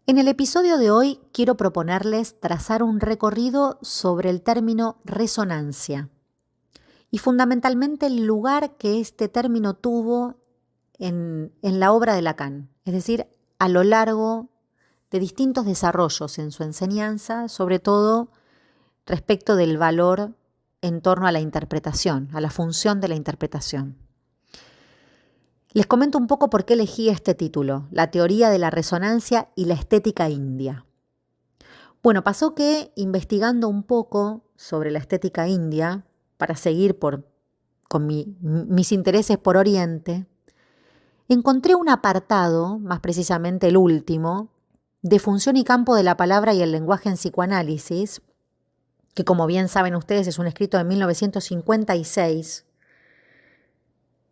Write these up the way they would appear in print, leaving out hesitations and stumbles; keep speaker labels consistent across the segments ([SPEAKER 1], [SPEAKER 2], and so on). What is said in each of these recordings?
[SPEAKER 1] En el episodio de hoy quiero proponerles trazar un recorrido sobre el término resonancia y fundamentalmente el lugar que este término tuvo en la obra de Lacan, es decir, a lo largo de distintos desarrollos en su enseñanza, sobre todo respecto del valor en torno a la interpretación, a la función de la interpretación. Les comento un poco por qué elegí este título, La teoría de la resonancia y la estética india. Bueno, pasó que investigando un poco sobre la estética india, para seguir con mis intereses por Oriente, encontré un apartado, más precisamente el último, de función y campo de la palabra y el lenguaje en psicoanálisis, que como bien saben ustedes es un escrito de 1956.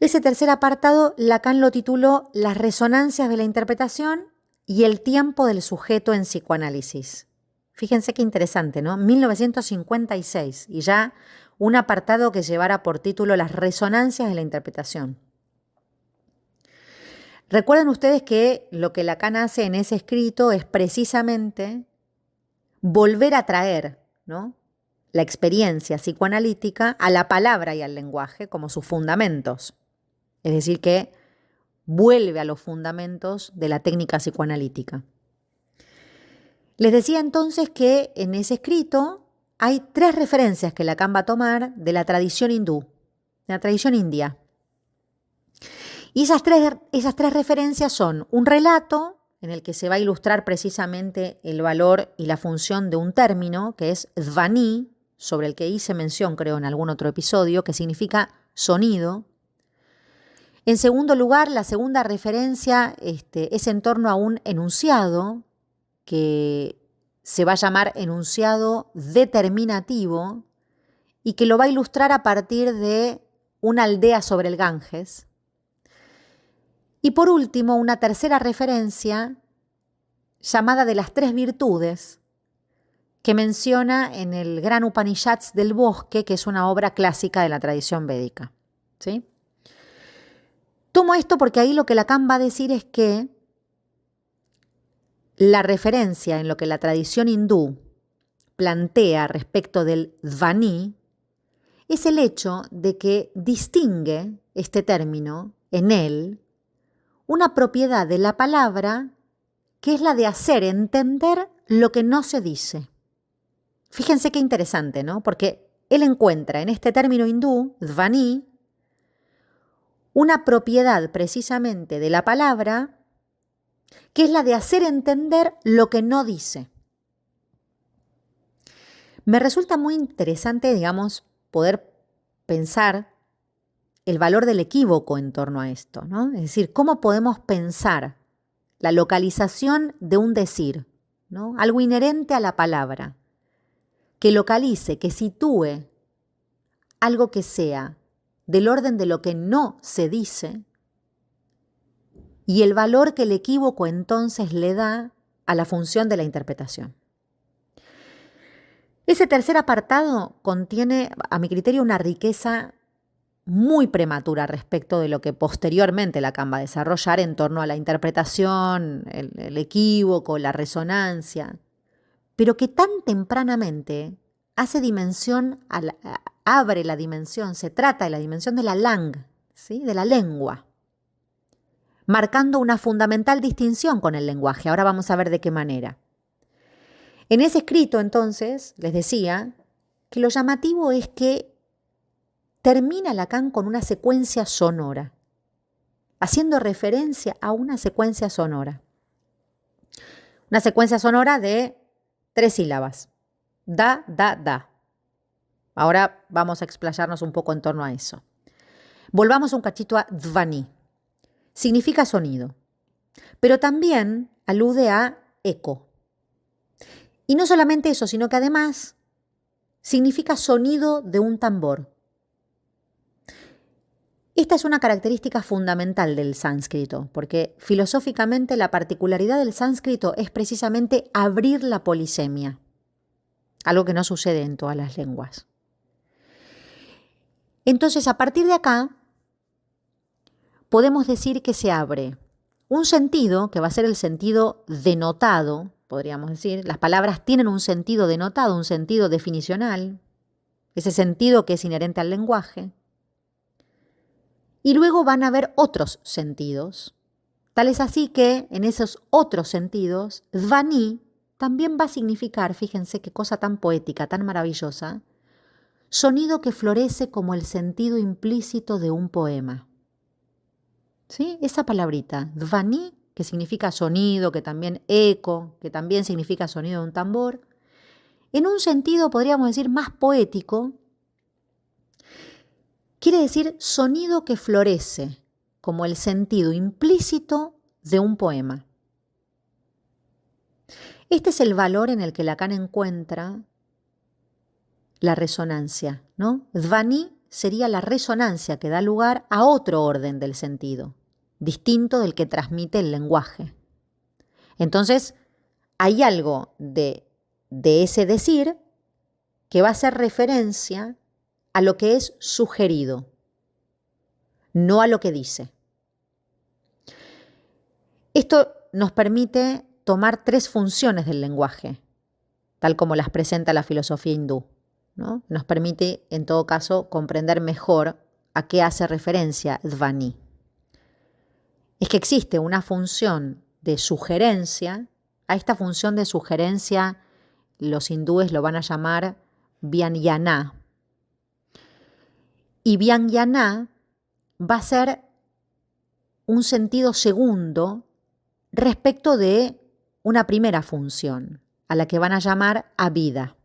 [SPEAKER 1] Ese tercer apartado, Lacan lo tituló Las resonancias de la interpretación y el tiempo del sujeto en psicoanálisis. Fíjense qué interesante, ¿no? 1956 y ya un apartado que llevara por título Las resonancias de la interpretación. Recuerden ustedes que lo que Lacan hace en ese escrito es precisamente volver a traer, ¿no?, la experiencia psicoanalítica a la palabra y al lenguaje como sus fundamentos. Es decir, que vuelve a los fundamentos de la técnica psicoanalítica. Les decía entonces que en ese escrito hay tres referencias que Lacan va a tomar de la tradición hindú, de la tradición india. Y esas tres referencias son un relato en el que se va a ilustrar precisamente el valor y la función de un término, que es dhvani, sobre el que hice mención, creo, en algún otro episodio, que significa sonido. En segundo lugar, la segunda referencia es en torno a un enunciado que se va a llamar enunciado determinativo y que lo va a ilustrar a partir de una aldea sobre el Ganges. Y por último, una tercera referencia llamada de las tres virtudes que menciona en el Gran Upanishads del Bosque, que es una obra clásica de la tradición védica, ¿sí? Tomo esto porque ahí lo que Lacan va a decir es que la referencia en lo que la tradición hindú plantea respecto del dhvani es el hecho de que distingue este término en él una propiedad de la palabra que es la de hacer entender lo que no se dice. Fíjense qué interesante, ¿no? Porque él encuentra en este término hindú, dhvani, una propiedad precisamente de la palabra que es la de hacer entender lo que no dice. Me resulta muy interesante, digamos, poder pensar el valor del equívoco en torno a esto, ¿no? Es decir, cómo podemos pensar la localización de un decir, ¿no?, algo inherente a la palabra, que localice, que sitúe algo que sea del orden de lo que no se dice, y el valor que el equívoco entonces le da a la función de la interpretación. Ese tercer apartado contiene, a mi criterio, una riqueza muy prematura respecto de lo que posteriormente Lacan va a desarrollar en torno a la interpretación, el equívoco, la resonancia, pero que tan tempranamente hace dimensión, abre la dimensión, se trata de la dimensión de la langue, ¿sí?, de la lengua, marcando una fundamental distinción con el lenguaje. Ahora vamos a ver de qué manera. En ese escrito, entonces, les decía que lo llamativo es que termina Lacan con una secuencia sonora, haciendo referencia a una secuencia sonora. Una secuencia sonora de 3 sílabas. Da, da, da. Ahora vamos a explayarnos un poco en torno a eso. Volvamos un cachito a dhvani. Significa sonido, pero también alude a eco. Y no solamente eso, sino que además significa sonido de un tambor. Esta es una característica fundamental del sánscrito, porque filosóficamente la particularidad del sánscrito es precisamente abrir la polisemia, algo que no sucede en todas las lenguas. Entonces, a partir de acá, podemos decir que se abre un sentido que va a ser el sentido denotado, podríamos decir. Las palabras tienen un sentido denotado, un sentido definicional, ese sentido que es inherente al lenguaje. Y luego van a haber otros sentidos. Tal es así que en esos otros sentidos, Dhvani también va a significar, fíjense qué cosa tan poética, tan maravillosa, sonido que florece como el sentido implícito de un poema. ¿Sí? Esa palabrita, Dhvani, que significa sonido, que también eco, que también significa sonido de un tambor, en un sentido, podríamos decir, más poético, quiere decir sonido que florece, como el sentido implícito de un poema. Este es el valor en el que Lacan encuentra la resonancia, ¿no? Dhvani sería la resonancia que da lugar a otro orden del sentido, distinto del que transmite el lenguaje. Entonces, hay algo de ese decir que va a hacer referencia a lo que es sugerido, no a lo que dice. Esto nos permite tomar 3 funciones del lenguaje, tal como las presenta la filosofía hindú, ¿no? Nos permite, en todo caso, comprender mejor a qué hace referencia Dhvani. Es que existe una función de sugerencia. A esta función de sugerencia los hindúes lo van a llamar Vyanjana. Y Vyanjana va a ser un sentido segundo respecto de una primera función, a la que van a llamar abhida.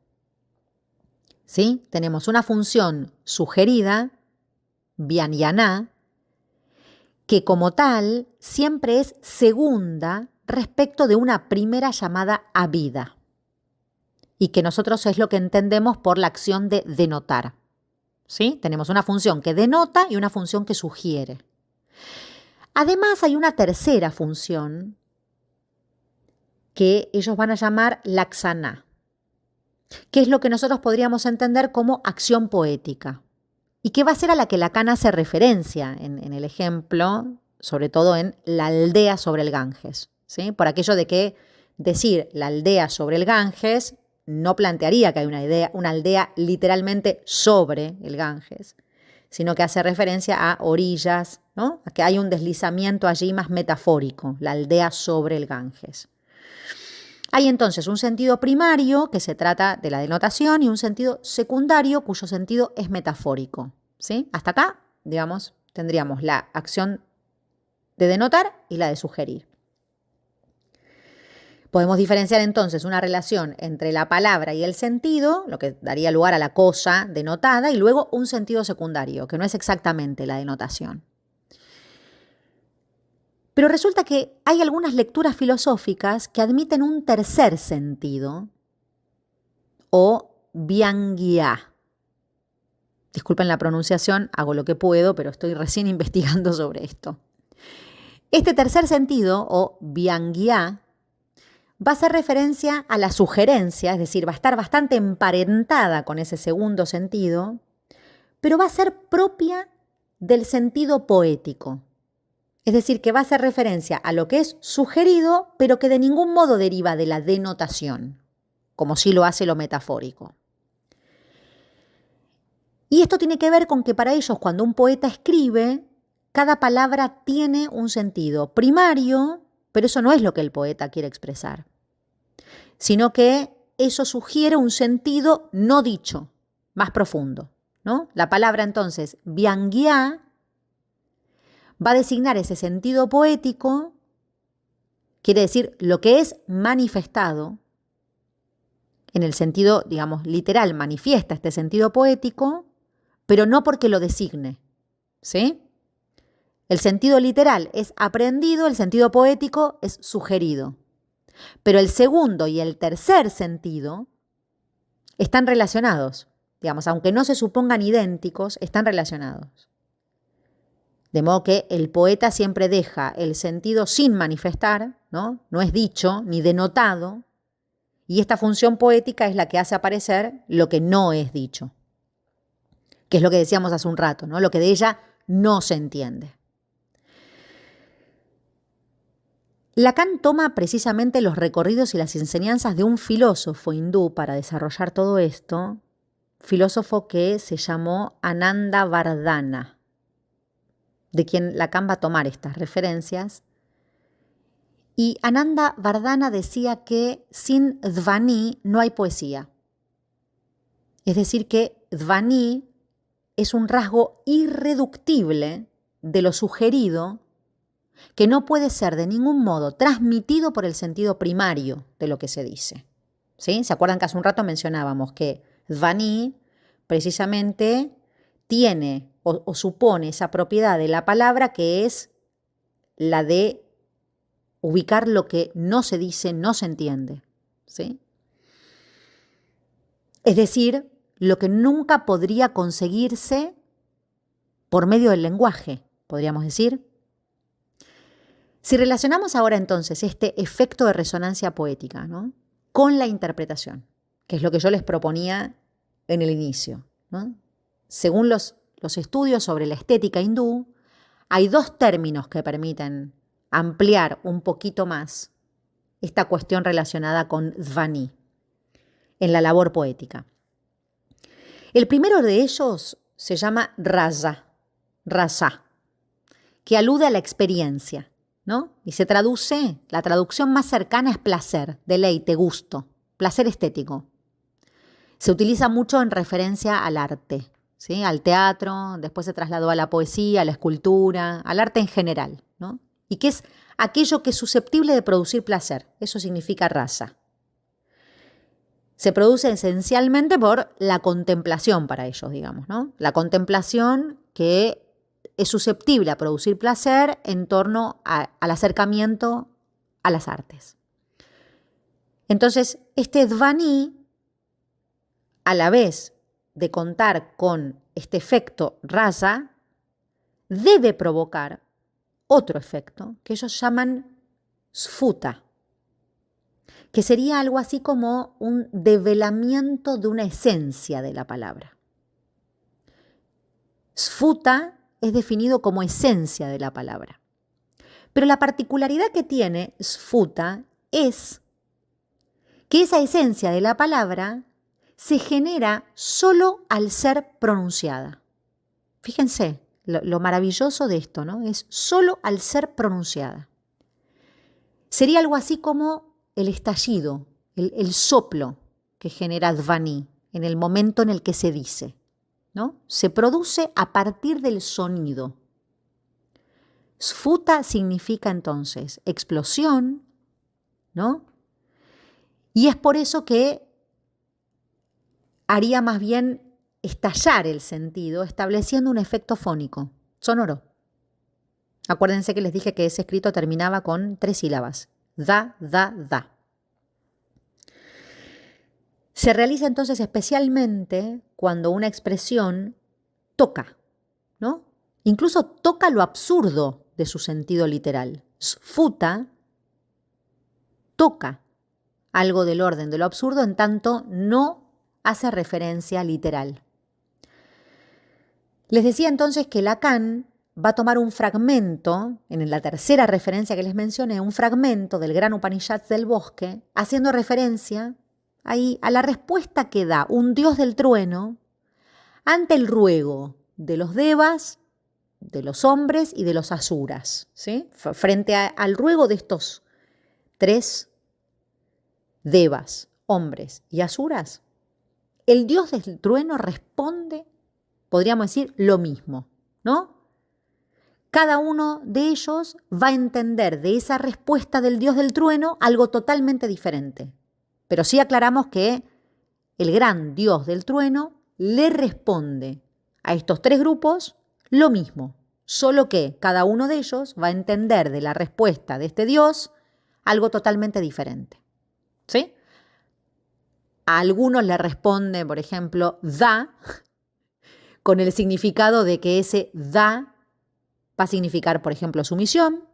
[SPEAKER 1] ¿Sí? Tenemos una función sugerida, Vyanjana, que como tal siempre es segunda respecto de una primera llamada abhida, y que nosotros es lo que entendemos por la acción de denotar. ¿Sí? Tenemos una función que denota y una función que sugiere. Además hay una tercera función que ellos van a llamar laksana, que es lo que nosotros podríamos entender como acción poética, y que va a ser a la que Lacan hace referencia en el ejemplo, sobre todo en la aldea sobre el Ganges, ¿sí? Por aquello de que decir la aldea sobre el Ganges no plantearía que hay una aldea literalmente sobre el Ganges, sino que hace referencia a orillas, ¿no? A que hay un deslizamiento allí más metafórico, la aldea sobre el Ganges. Hay entonces un sentido primario, que se trata de la denotación, y un sentido secundario, cuyo sentido es metafórico, ¿sí? Hasta acá, digamos, tendríamos la acción de denotar y la de sugerir. Podemos diferenciar entonces una relación entre la palabra y el sentido, lo que daría lugar a la cosa denotada, y luego un sentido secundario, que no es exactamente la denotación. Pero resulta que hay algunas lecturas filosóficas que admiten un tercer sentido, o Vyangyā. Disculpen la pronunciación, hago lo que puedo, pero estoy recién investigando sobre esto. Este tercer sentido, o Vyangyā, va a hacer referencia a la sugerencia, es decir, va a estar bastante emparentada con ese segundo sentido, pero va a ser propia del sentido poético. Es decir, que va a hacer referencia a lo que es sugerido, pero que de ningún modo deriva de la denotación, como sí lo hace lo metafórico. Y esto tiene que ver con que para ellos, cuando un poeta escribe, cada palabra tiene un sentido primario, pero eso no es lo que el poeta quiere expresar, sino que eso sugiere un sentido no dicho, más profundo, ¿no? La palabra entonces, Vyangyā, va a designar ese sentido poético, quiere decir lo que es manifestado, en el sentido, digamos, literal, manifiesta este sentido poético, pero no porque lo designe, ¿sí? El sentido literal es aprendido, el sentido poético es sugerido. Pero el segundo y el tercer sentido están relacionados, digamos, aunque no se supongan idénticos, están relacionados. De modo que el poeta siempre deja el sentido sin manifestar, ¿no? No es dicho ni denotado, y esta función poética es la que hace aparecer lo que no es dicho, que es lo que decíamos hace un rato, ¿no? Lo que de ella no se entiende. Lacan toma precisamente los recorridos y las enseñanzas de un filósofo hindú para desarrollar todo esto, filósofo que se llamó Anandavardhana, de quien Lacan va a tomar estas referencias. Y Anandavardhana decía que sin Dhvani no hay poesía. Es decir, que Dhvani es un rasgo irreductible de lo sugerido que no puede ser de ningún modo transmitido por el sentido primario de lo que se dice. ¿Sí? ¿Se acuerdan que hace un rato mencionábamos que Dhvani precisamente tiene o supone esa propiedad de la palabra que es la de ubicar lo que no se dice, no se entiende? ¿Sí? Es decir, lo que nunca podría conseguirse por medio del lenguaje, podríamos decir. Si relacionamos ahora entonces este efecto de resonancia poética, ¿no?, con la interpretación, que es lo que yo les proponía en el inicio, ¿no? Según los estudios sobre la estética hindú, hay dos términos que permiten ampliar un poquito más esta cuestión relacionada con Dhvani en la labor poética. El primero de ellos se llama rasa, que alude a la experiencia, ¿no? Y se traduce, la traducción más cercana es placer, deleite, gusto, placer estético. Se utiliza mucho en referencia al arte, ¿sí?, al teatro, después se trasladó a la poesía, a la escultura, al arte en general, ¿no? Y que es aquello que es susceptible de producir placer. Eso significa rasa. Se produce esencialmente por la contemplación para ellos, digamos, ¿no? La contemplación que es susceptible a producir placer en torno al acercamiento a las artes. Entonces, este Dhvani, a la vez de contar con este efecto rasa, debe provocar otro efecto que ellos llaman sfuta, que sería algo así como un develamiento de una esencia de la palabra. Sfuta es definido como esencia de la palabra. Pero la particularidad que tiene sfuta es que esa esencia de la palabra se genera solo al ser pronunciada. Fíjense lo maravilloso de esto, ¿no? Es solo al ser pronunciada. Sería algo así como el estallido, el soplo que genera Dhvani en el momento en el que se dice, ¿no? Se produce a partir del sonido. Sfuta significa entonces explosión, ¿no? Y es por eso que haría más bien estallar el sentido, estableciendo un efecto fónico, sonoro. Acuérdense que les dije que ese escrito terminaba con 3 sílabas. Da, da, da. Se realiza entonces especialmente cuando una expresión toca, ¿no? Incluso toca lo absurdo de su sentido literal. Sfuta toca algo del orden de lo absurdo en tanto no hace referencia literal. Les decía entonces que Lacan va a tomar un fragmento, en la tercera referencia que les mencioné, un fragmento del Gran Upanishad del Bosque, haciendo referencia ahí a la respuesta que da un dios del trueno ante el ruego de los devas, de los hombres y de los asuras, ¿sí? Frente al ruego de estos 3 devas, hombres y asuras, el dios del trueno responde, podríamos decir, lo mismo, ¿no? Cada uno de ellos va a entender de esa respuesta del dios del trueno algo totalmente diferente. Pero sí aclaramos que el gran dios del trueno le responde a estos 3 grupos lo mismo, solo que cada uno de ellos va a entender de la respuesta de este dios algo totalmente diferente. ¿Sí? A algunos le responde, por ejemplo, da, con el significado de que ese da va a significar, por ejemplo, sumisión.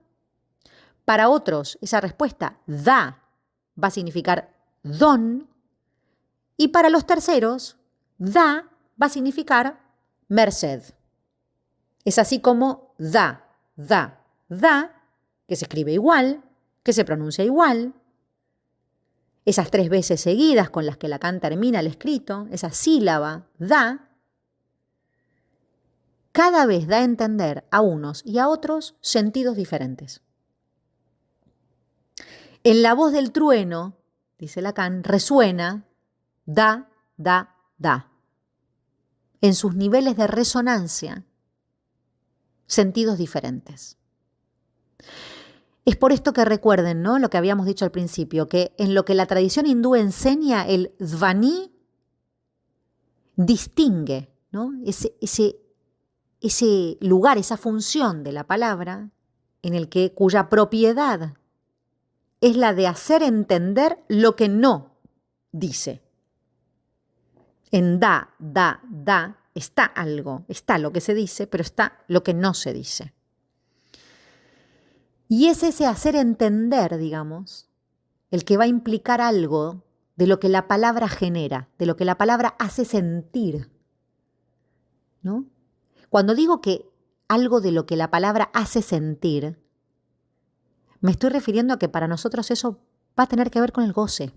[SPEAKER 1] Para otros, esa respuesta da va a significar don. Y para los terceros, da va a significar merced. Es así como da, da, da, que se escribe igual, que se pronuncia igual, esas 3 veces seguidas con las que Lacan termina el escrito, esa sílaba da, cada vez da a entender a unos y a otros sentidos diferentes. En la voz del trueno, dice Lacan, resuena da, da, da. En sus niveles de resonancia, sentidos diferentes. Es por esto que recuerden, ¿no?, lo que habíamos dicho al principio, que en lo que la tradición hindú enseña, el dhvani distingue, ¿no?, ese lugar, esa función de la palabra cuya propiedad es la de hacer entender lo que no dice. En da, da, da está algo, está lo que se dice, pero está lo que no se dice. Y es ese hacer entender, digamos, el que va a implicar algo de lo que la palabra genera, de lo que la palabra hace sentir, ¿no? Cuando digo que algo de lo que la palabra hace sentir, me estoy refiriendo a que para nosotros eso va a tener que ver con el goce.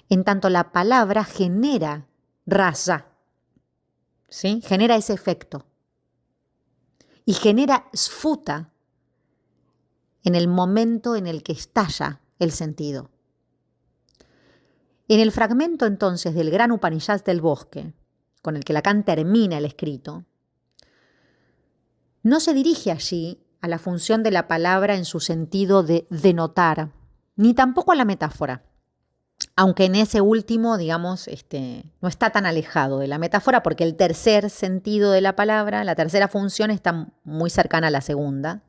[SPEAKER 1] En tanto la palabra genera rasa, ¿sí? Genera ese efecto. Y genera sfuta en el momento en el que estalla el sentido. En el fragmento entonces del gran Upanishad del bosque, con el que Lacan termina el escrito, no se dirige allí a la función de la palabra en su sentido de denotar, ni tampoco a la metáfora, aunque en ese último, digamos, no está tan alejado de la metáfora, porque el tercer sentido de la palabra, la tercera función, está muy cercana a la segunda,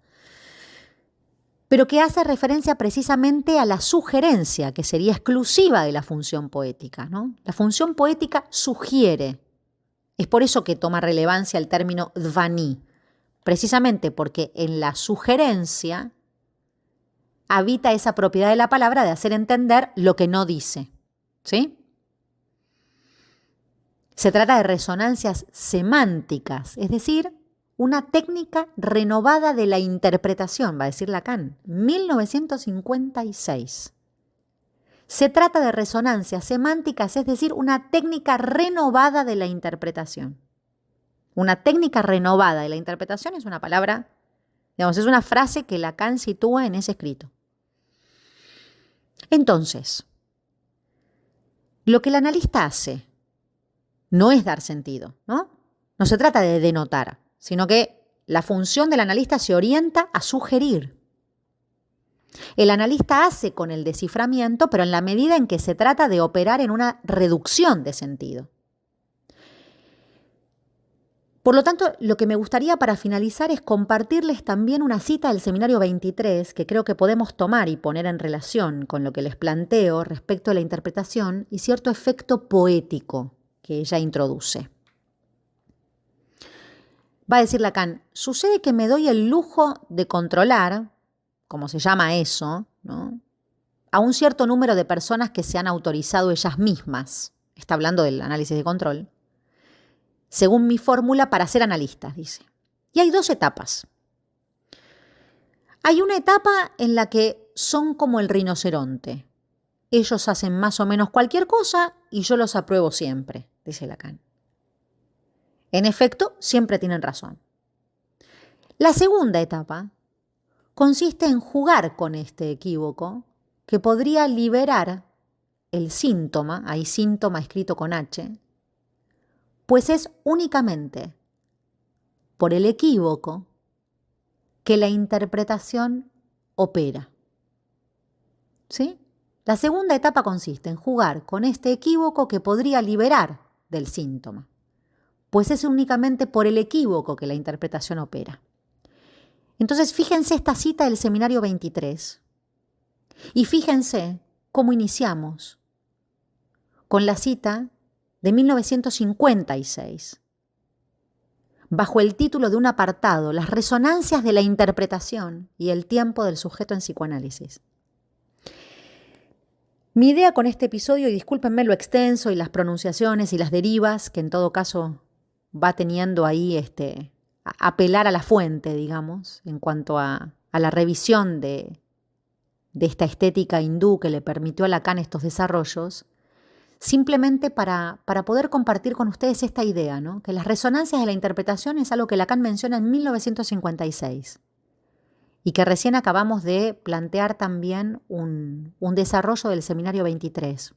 [SPEAKER 1] pero que hace referencia precisamente a la sugerencia, que sería exclusiva de la función poética, ¿no? La función poética sugiere. Es por eso que toma relevancia el término dhvani, precisamente porque en la sugerencia habita esa propiedad de la palabra de hacer entender lo que no dice, ¿sí? Se trata de resonancias semánticas, es decir, una técnica renovada de la interpretación, va a decir Lacan, 1956. Se trata de resonancias semánticas, es decir, una técnica renovada de la interpretación. Una técnica renovada de la interpretación es una palabra, digamos, es una frase que Lacan sitúa en ese escrito. Entonces, lo que el analista hace no es dar sentido, ¿no? No se trata de denotar, sino que la función del analista se orienta a sugerir. El analista hace con el desciframiento, pero en la medida en que se trata de operar en una reducción de sentido. Por lo tanto, lo que me gustaría para finalizar es compartirles también una cita del Seminario 23 que creo que podemos tomar y poner en relación con lo que les planteo respecto a la interpretación y cierto efecto poético que ella introduce. Va a decir Lacan, sucede que me doy el lujo de controlar, como se llama eso, ¿no?, a un cierto número de personas que se han autorizado ellas mismas, está hablando del análisis de control, según mi fórmula para ser analista, dice. Y hay 2 etapas. Hay una etapa en la que son como el rinoceronte. Ellos hacen más o menos cualquier cosa y yo los apruebo siempre, dice Lacan. En efecto, siempre tienen razón. La segunda etapa consiste en jugar con este equívoco que podría liberar el síntoma, hay síntoma escrito con H, pues es únicamente por el equívoco que la interpretación opera. ¿Sí? La segunda etapa consiste en jugar con este equívoco que podría liberar del síntoma, pues es únicamente por el equívoco que la interpretación opera. Entonces, fíjense esta cita del Seminario 23 y fíjense cómo iniciamos con la cita de 1956, bajo el título de un apartado, Las resonancias de la interpretación y el tiempo del sujeto en psicoanálisis. Mi idea con este episodio, y discúlpenme lo extenso y las pronunciaciones y las derivas, que en todo caso va teniendo ahí apelar a la fuente, digamos, en cuanto a la revisión de de esta estética hindú que le permitió a Lacan estos desarrollos, simplemente para poder compartir con ustedes esta idea, ¿no? Que las resonancias de la interpretación es algo que Lacan menciona en 1956 y que recién acabamos de plantear también un desarrollo del Seminario 23,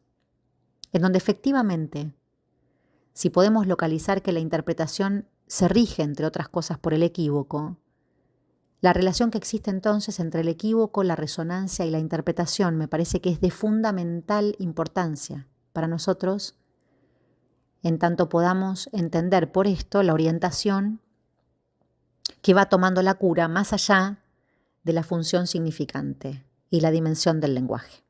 [SPEAKER 1] en donde efectivamente, si podemos localizar que la interpretación se rige, entre otras cosas, por el equívoco, la relación que existe entonces entre el equívoco, la resonancia y la interpretación me parece que es de fundamental importancia para nosotros, en tanto podamos entender por esto la orientación que va tomando la cura más allá de la función significante y la dimensión del lenguaje.